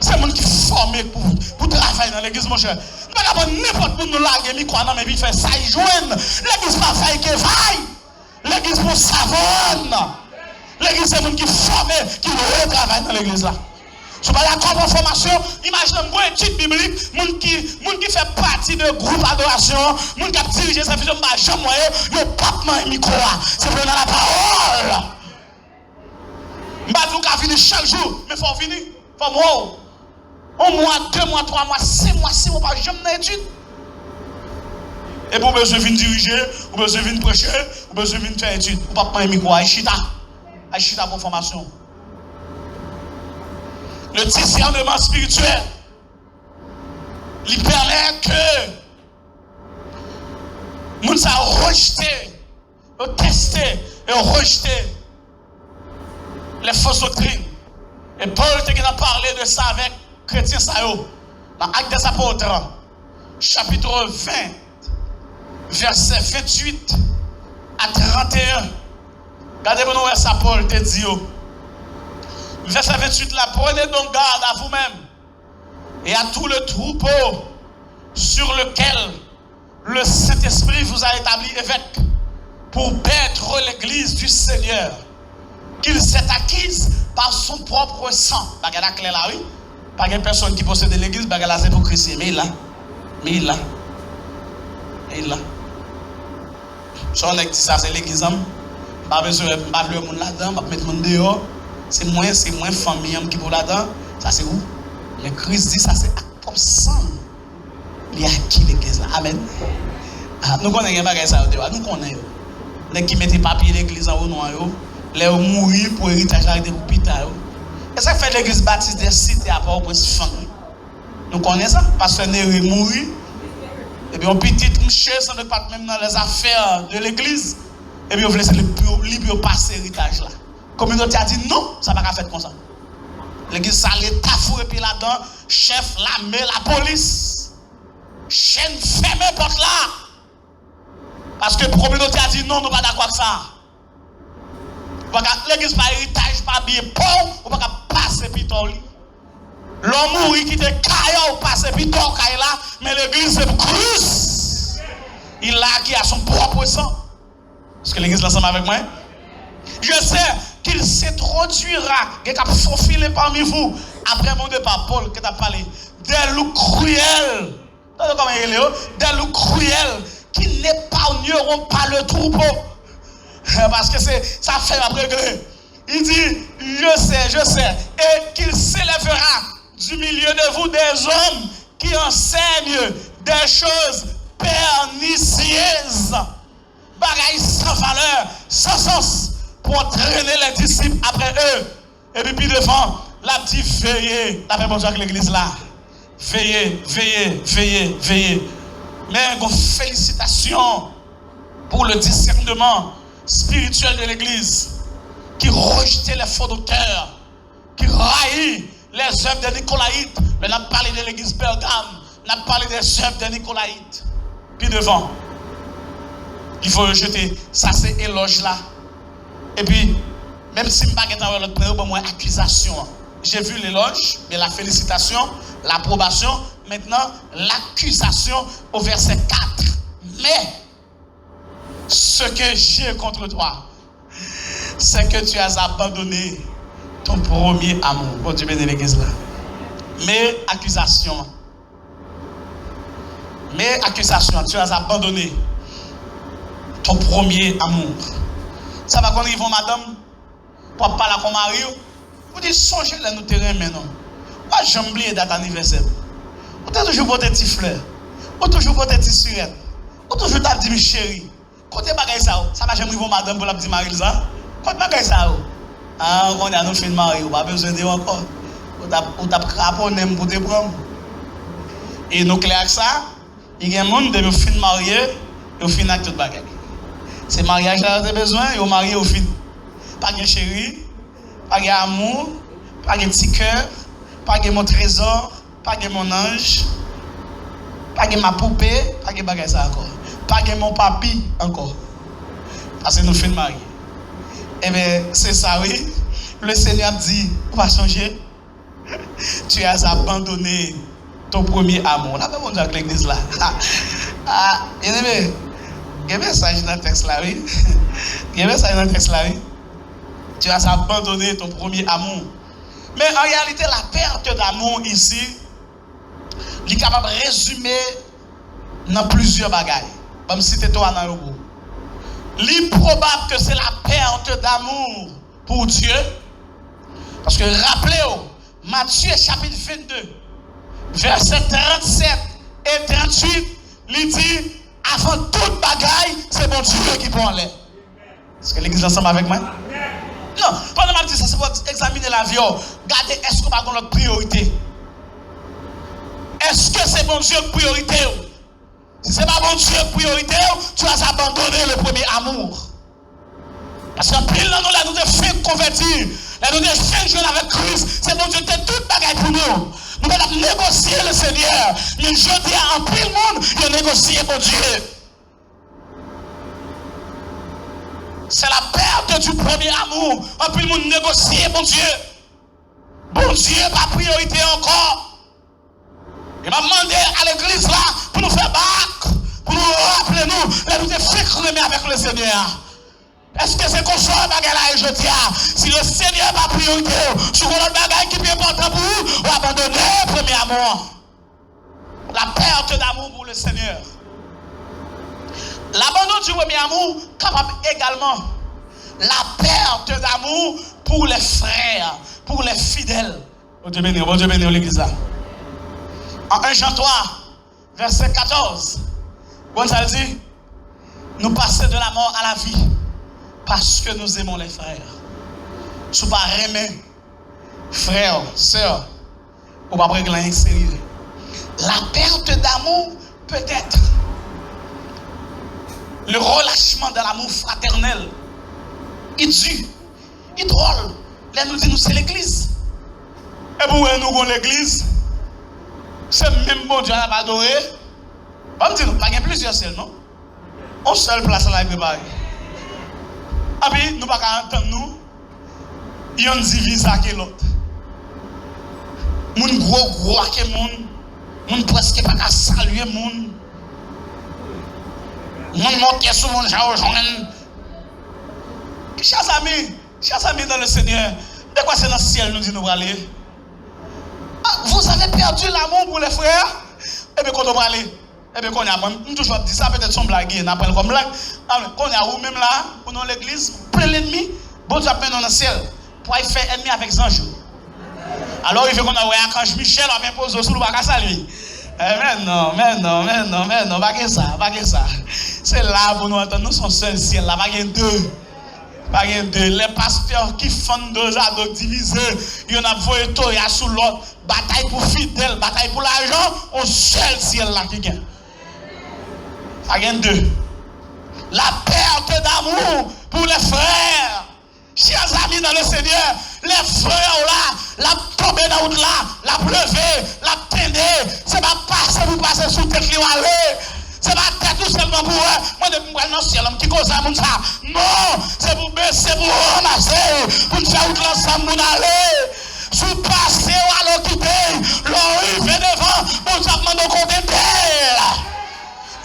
[SPEAKER 1] C'est un monde qui est formé pour travailler dans l'église, mon cher. Il n'y a pas n'importe où nous larguer micro, non, mais il fait ça, il joue. L'église pas faille que vaille. L'église pour savonne. L'église, c'est un monde qui est formé, qui veut travailler dans l'église là. Si vous avez la formation, imaginez une étude biblique, monde qui fait partie de groupe d'adoration, monde qui a dirigé sa vision, je ne sais pas un micro. C'est pour la parole. Je ne sais pas venir chaque jour, mais il faut venir. Il faut moi. 1 mois, 2 mois, 3 mois, 6 mois, 6 mois, je n'ai étude. Et pour besoin de diriger, ou besoin de prêcher, ou besoin de faire étude, ou pas prendre un micro, Aïchita pour formation. Le discernement spirituel, il permet que nous avons rejeté, testé et rejeté les fausses doctrines. Et Paul a parlé de ça avec chrétiens Sayo, dans Actes des Apôtres, chapitre 20, verset 28 à 31. Regardez-moi où ça Paul te dit. Verset 28 là, prenez donc garde à vous-même et à tout le troupeau sur lequel le Saint-Esprit vous a établi évêque pour paître l'église du Seigneur, qu'il s'est acquise par son propre sang. Bagarre la clé là, oui. Pas de personne qui possède l'église, bagarre la c'est pour Christ. Mais il là. Et là. Si on dit ça, c'est l'église. Pas besoin de mettre le monde là-dedans, pas mettre le monde dehors. C'est moins famille qui pour là-dedans. Ça c'est où? Mais Christ dit ça c'est comme ça. Il y a qui l'église là? Amen. Nous connaissons pas ça dehors. Nous connaissons. Les qui mettent papier l'église en haut noir, les mourir pour héritage arrêté pour pita. Et ça fait l'église baptiste des cités à Port-au-Prince. Nous connaissons ça parce que Néry mourir. Et puis on petit monsieur sans ne pas même dans les affaires de l'église. Et puis on veut laisser le libre passer héritage là. La communauté a dit non, ça va pas faire comme ça. L'église ça l'état fou et puis là-dedans, chef, l'armée, la police. Chaîne fermée porte là. Parce que la communauté a dit non, nous pas d'accord avec ça. L'église pas héritage, pas bien pauvre, on va pas passer pitol. L'homme mourit qui te caille ou passe pitol caille là, mais l'église c'est cruz. Il a qui a son propre sang. Est-ce que l'église l'ensemble avec moi? Je sais qu'il s'introduira, qu'il a faufilé parmi vous, après mon départ, Paul, qui t'a parlé, des loups cruels. Des loups cruels qui n'épargneront pas le troupeau. Parce que ça fait après que il dit, je sais, et qu'il s'élèvera du milieu de vous des hommes qui enseignent des choses pernicieuses, bagailles sans valeur, sans sens, pour entraîner les disciples après eux. Et puis devant, la petite veillez, la même chose avec l'église là. Veillez, veillez, veillez, veillez. Mais une félicitation pour le discernement spirituel de l'église qui rejetait les faux docteurs, qui raillit les œuvres des Nicolaïtes. Mais on a parlé de l'église Pergame, on a parlé des œuvres des Nicolaïtes. Puis devant, il faut rejeter. Ça c'est éloge là. Et puis, même si je ne suis pas l'autre préau, moi, accusation. J'ai vu l'éloge, mais la félicitation, l'approbation. Maintenant, l'accusation au verset 4. Mais, ce que j'ai contre toi, c'est que tu as abandonné ton premier amour. Bon Dieu bénit l'église là. Mais, accusation, tu as abandonné ton premier amour. Ça va qu'on arrive, madame, pour parler à ton mari. Vous dites, songez là, nous terrain maintenant. Moi, j'aime oublier date anniversaire. Vous avez toujours votre petit fleur. Vous avez toujours votre petit surette. Vous avez toujours ta petite chérie. Côté bagay ça, ça va jamais arriver, madame, pour la petite Marie-Lisa. Côté bagay ça, ah, on a nos filles mariées, on n'a pas besoin de encore. On t'a craponné pour te prendre. Et nous, clair ça, il y a des gens qui sont mariés, ils finissent avec tout bagay. C'est mariage là, vous besoin, ils ont marié au fin. Pas de chérie, pas d'amour, pas de petit cœur, pas de mon trésor, pas de mon ange, pas de ma poupée, pas de bagage ça encore. Pas de mon papi encore. Parce que nous faisons marier. Eh bien, c'est ça, oui. Le Seigneur dit, on va changer. Tu as abandonné ton premier amour. Là, on dit avec l'église là. Ah, bien aimé. Il y a un message dans le texte là, oui. Il y a un message dans le texte là, oui. Tu as abandonné ton premier amour. Mais en réalité, la perte d'amour ici, il est capable de résumer dans plusieurs bagailles. Comme si c'était toi dans le bout. Il est probable que c'est la perte d'amour pour Dieu. Parce que rappelez-vous, Matthieu chapitre 22, verset 37 et 38, il dit, avant toute bagaille, c'est mon Dieu qui prend l'air. Est-ce que l'église est ensemble avec moi? Non, pendant que je dis ça, c'est pour examiner la vie. Regardez, est-ce qu'on va dans notre priorité? Est-ce que c'est mon Dieu priorité? Si ce n'est pas mon Dieu priorité, tu as abandonné le premier amour. Parce qu'en pile, nous devons faire convertir. Nous devons faire jouer avec Christ. C'est mon Dieu qui est toute bagaille pour nous. Nous devons négocier le Seigneur. Mais je dis à un pile monde, il a négocié mon Dieu. C'est la perte du premier amour. Un pile monde négocier mon Dieu. Bon Dieu, pas priorité encore. Il m'a demandé à l'église là pour nous faire bac, pour nous rappeler nous devons faire cremer avec le Seigneur. Est-ce que c'est qu'on soit bagarre là et je dis, si le Seigneur n'a pas priorité, sur notre bagarre qui est important pour vous, ou abandonner le premier amour. La perte d'amour pour le Seigneur. L'abandon du premier amour capable également la perte d'amour pour les frères, pour les fidèles. Bon Dieu bénir l'église là. En 1 Jean 3, verset 14, bon ça dit, nous passons de la mort à la vie parce que nous aimons les frères. Si vous ne pas aimer frère, sœur, ou pas prendre rien sérieux. La perte d'amour peut être le relâchement de l'amour fraternel. Il dit, il drôle. Là nous dit nous c'est l'église. Et pour nous avons l'église, c'est même bon Dieu n'a pas adoré. On dit nous pas plusieurs seuls non. On seule place là préparé. Et puis nous pas entendre nous. Il y a une divise à l'autre. Moun gros que moun presque pas qu'à saluer moun monter sur mon genre chers amis dans le Seigneur, de quoi c'est dans le ciel nous dit nous aller. Vous avez perdu l'amour pour les frères. Et bien quand on va aller, et bien qu'on a même toujours dit ça peut-être son blague, n'appelle comme blague. Quand on a ou même là, pour dans l'église, plein l'ennemi, bon Dieu appelle dans le ciel pour y faire ennemi avec anges. Alors il fait qu'on a ouais Archange Michel a bien posé sous le bac à saluer. Mais non, pas que ça. C'est là pour nous entendre, nous sommes seuls ciel là, pas deux. Les pasteurs qui font deux ados divisés, il y en a voyé tout sous l'autre, bataille pour fidèles, bataille pour l'argent, on seul ciel là qui gagne. Pas deux. La perte d'amour pour les frères. Chers amis dans le Seigneur, les frères là, la tomber dans route là, la pleuver, la tendre, c'est pas passer pour passer sous tête li aller. C'est pas tête tout seulement pour eux. Moi depuis moi dans ciel qui cause ça mon ça. Non, c'est pour baisser pour ramasser, pour faire route l'ensemble mon aller. Sous passer ou alors quitter, l'on fait devant, pour tapement de côté tel.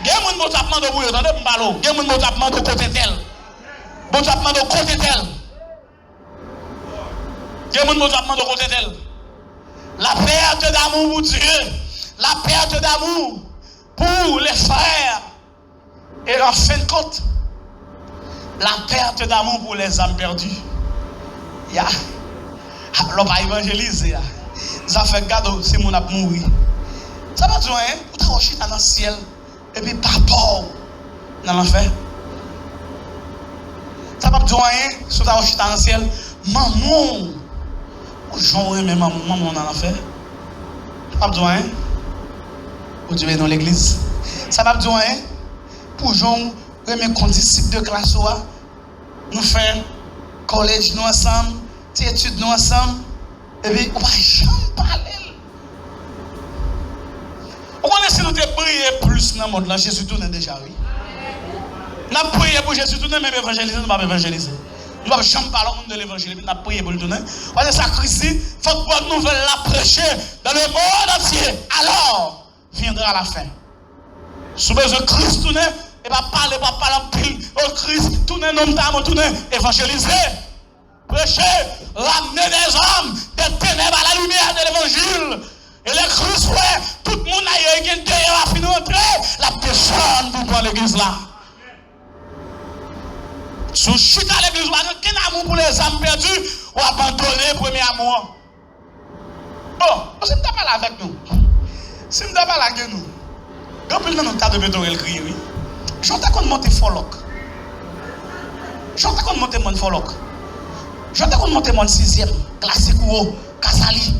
[SPEAKER 1] Gen moun bon tapement de bouillon, attendez m'balo. Gen moun bon tapement de côté tel. Bon tapement de côté tel. La perte d'amour pour Dieu, la perte d'amour pour les frères, et en fin de compte, la perte d'amour pour les âmes perdues. L'on va évangéliser. Ça fait cadeau si mon a mouru. Ça va besoin pour t'arocher dans le ciel et puis papa dans l'enfer. Ça va besoin si t'arocher dans le ciel, maman. J'aurais même maman dans l'enfer. Pas besoin pour Dieu dans l'église. Ça pas besoin pour Jean remettre condisciples de classe nous faire collège nous ensemble, études nous ensemble et puis on va jamais parler. On connaît si nous te prier plus dans le monde là, Jésus tourne déjà oui. Nous avons prié pour Jésus tourner même évangéliser, nous pas évangéliser. Nous ne pouvons jamais parler au monde de l'évangile, nous avons prié pour le tourner. Parce que ça, Christ, il faut que bonne nouvelle la prêcher dans le monde entier. Alors, viendra la fin. Si vous avez Christ tourner, et pas parler en pile. Oh Christ, tourner, non, tourner, évangéliser, prêcher, ramener des hommes, des ténèbres à la lumière de l'évangile. Et les Christ, ouais, tout le monde a eu un fini d'entrer, la personne pour prendre l'église là. Sous chute à l'église, quel amour pour les âmes perdues ou abandonner le premier amour. Bon, si je ne parle avec nous, si je ne parle avec nous, quand plus dans notre tas de béton, elle crie, oui. J'entends qu'on monte Follock. J'entends qu'on monte mon Follock. J'entends qu'on monte mon 6e, classique ou Kasali.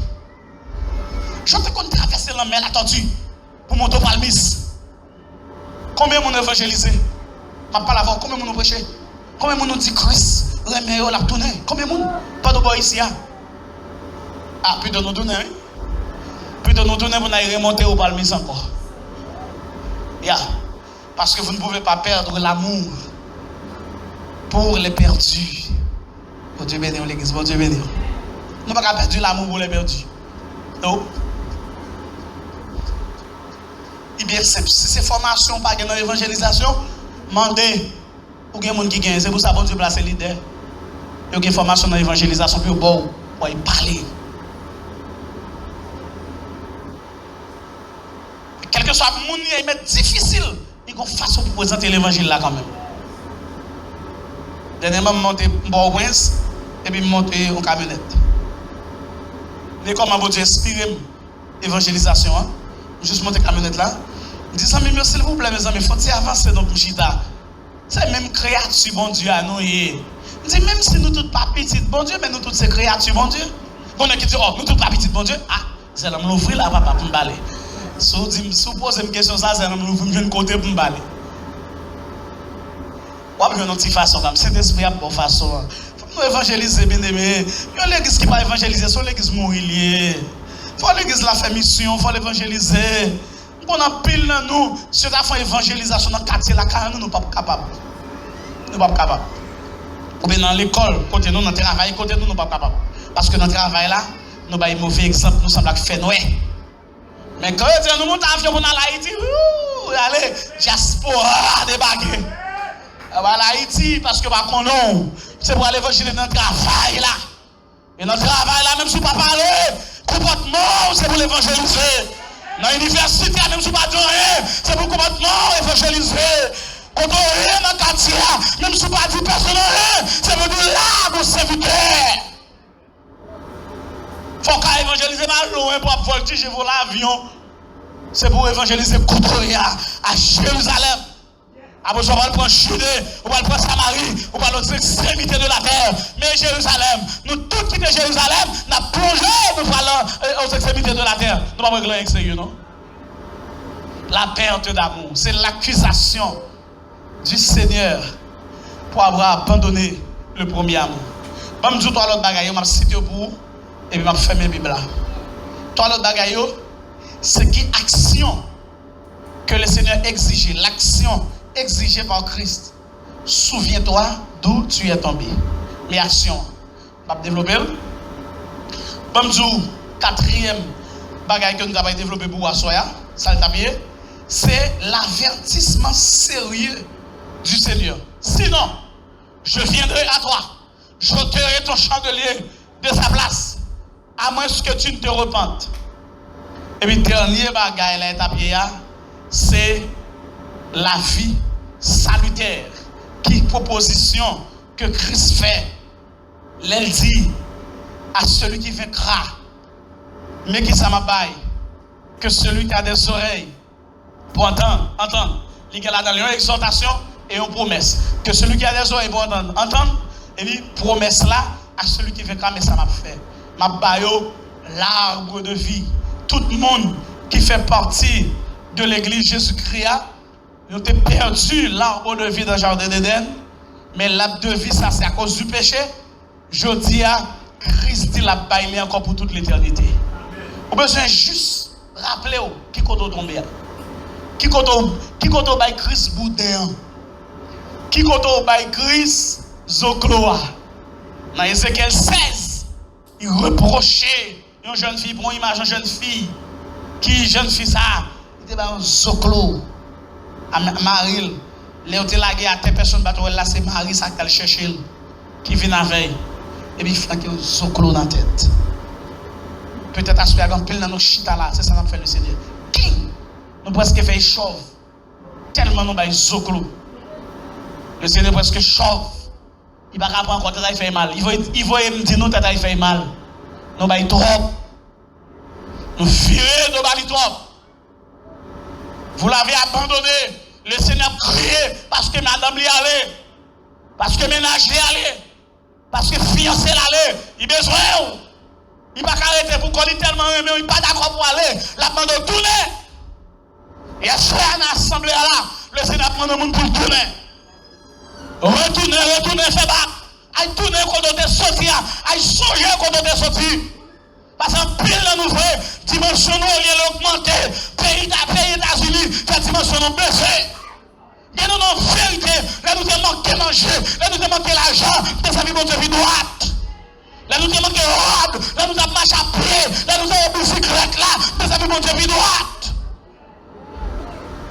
[SPEAKER 1] J'entends qu'on traverse la mer, la tortue, pour monter au Palmis. Combien de monde évangélisé? Je ne parle pas combien de monde prêché? Combien de monde dit Christ, remet la tournée? Combien de monde? Pas de bois ici. Ah, puis de nous donner, hein? Puis de nous donner, vous n'allez remonter au Palmis encore. Parce que vous ne pouvez pas perdre l'amour pour les perdus. Bon Dieu béni, l'église, bon Dieu béni. Nous ne pouvons pas perdre l'amour pour les perdus. Non. Et bien simple. Si c'est formation, pas dans l'évangélisation, demandez. Ou il y a des gens qui gagnent, c'est pour ça que Dieu place les leaders. Il y a une formation dans l'évangélisation, puis bon, pour y parler. Quel que soit le monde, il est difficile, il il y a une façon pour présenter l'évangile là quand même. Dernièrement, je monte en prince et puis je monte en camionnette. Mais comment vous inspiré l'évangélisation, je juste monter camionnette là. Je dis ça, mais s'il vous plaît, mes amis, il faut avancer dans le chita. C'est même créature, bon Dieu, à nous. Je dis, même si nous toutes pas petites, bon Dieu, mais nous toutes ces créatures, bon Dieu. On a qui dit, oh, nous toutes pas petites, bon Dieu. Ah, c'est là, m'ouvrir là, papa, pour me baler. Si vous posez une question, ça, c'est là, m'ouvrir une côté pour me baler. Ou bien une petite façon, comme cet esprit a bonne façon. Faut nous évangéliser, bien aimé. Il y a l'église qui va évangéliser, c'est l'église mourir. Faut l'église la faire mission, faut l'évangéliser. On a pile dans nous, si on a fait évangélisation dans le quartier, là, nous ne sommes pas capables. Nous ne sommes pas capables. Ou bien dans l'école, côté nous, dans le travail, côté nous, nous ne sommes pas capables. Parce que dans le travail là, nous avons un mauvais exemple, nous semblons faire Noé. Mais quand nous montons avion pour l'Haïti, allez, diaspora débarquer. L'Haïti, parce que par contre, c'est pour aller évangéliser dans le travail là. Et dans le travail là, même si vous ne parlez pas, comportement, c'est pour l'évangéliser. Dans l'université, même si vous ne parlez pas, c'est pour comportement, évangéliser. Quand on est dans le quartier, même si vous ne parlez pas personne, c'est pour dire là, pour serviteur. Il faut qu'on évangélise mal loin pour voltiger voler l'avion. C'est pour évangéliser Koutoria à Jérusalem. Après, on va le prendre Judée, on va le prendre Samarie, on va l'autre extrémité de la terre. Mais Jérusalem, nous tous quittons Jérusalem, nous avons plongé, nous allons aux extrémités de la terre. Nous ne pouvons pas régler avec sérieux, non? La perte d'amour, c'est l'accusation du Seigneur pour avoir abandonné le premier amour. Je vais vous dire l'autre bagaille, je vais citer pour vous, et puis je vais fermer la Bible là. L'autre bagaille, c'est qui action que le Seigneur exige, l'action exigée par Christ. Souviens-toi d'où tu es tombé. Mais action, je vais développer. Je vais vous dire, quatrième bagaille que nous avons développé pour vous, c'est l'avertissement sérieux du Seigneur. Sinon, je viendrai à toi, j'ôterai ton chandelier de sa place, à moins que tu ne te repentes. Et puis, dernier bagaille là, c'est la vie salutaire. Qui proposition que Christ fait? Elle dit à celui qui vaincra, mais qui ça m'abaille, que celui qui a des oreilles pour entendre. Il y a dans une exhortation et une promesse. Que celui qui a des oreilles pour entendre, et puis promesse là à celui qui vaincra, mais ça m'a fait. M'a baillot l'arbre de vie. Tout le monde qui fait partie de l'église Jésus-Christ, ils ont perdu l'arbre de vie dans le jardin d'Éden. Mais l'arbre de vie, ça c'est à cause du péché. Je dis à Christ, il a baillé encore pour toute l'éternité. On besoin juste rappeler qui est tombé. Qui est baillé Christ Boudin. Qui est baillé Christ Zokloa. Dans Ézéchiel 16, il reprochait une jeune fille, pour une image de jeune fille. Qui jeune fille ça? Il était dans Zoklo. Marie, les hôtels lagués à telle personne, là c'est Marie ça qu'elle cherche, qui vient avec. Et puis il flanque Zoklo dans la tête. Peut-être à ce qu'il y a un pile dans nos chita là, c'est ça qu'on fait le Seigneur. Qui? Nous presque fait chauve. Tellement nous avons Zoklo. Le Seigneur presque chauve. Il va pas encore tata il fait mal. Il va me dire nous tata il fait mal. Nous avons trop. Nous virer de bali trop. Vous l'avez abandonné. Le Seigneur a crié parce que madame l'y allait. Parce que ménage l'y allait. Parce que fiancé l'allait. Il a besoin. Il ne va pas arrêter pour qu'on ait tellement aimé. Il n'est pas d'accord pour aller. L'abandon tourner. Et à ce assemblée là, le Seigneur prend le monde pour tourner. Retournez, fais battre. Aïe, tourner quand on est sorti. Aïe, songer quand on est sorti. Parce que pile de nous fait, dimension nous, il augmenté. Pays États-Unis, la dimension nous baissé. Et nous avons vérité, là nous avons manqué manger, là nous avons manqué l'argent, nous avons manqué vie droite. Là nous avons manqué robe, là nous avons marché à pied, là nous avons bicyclette là, nous avons manqué vie droite.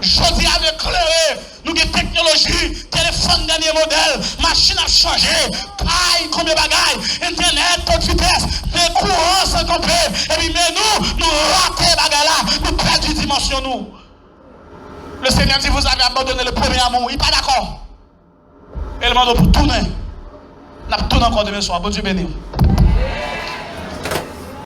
[SPEAKER 1] Je dis avec clair, nous avons technologie, téléphone dernier modèle, machine à changer, caille, combien de bagailles, internet, haute vitesse, des courants sans compter, et puis mais nous ratons les bagailles là, nous perdons dimension nous. Le Seigneur Seigneur dit, vous avez abandonné le premier amour. Il n'est pas d'accord. Et le demande pour tourner. On a tourné encore demain soir. Bon Dieu béni.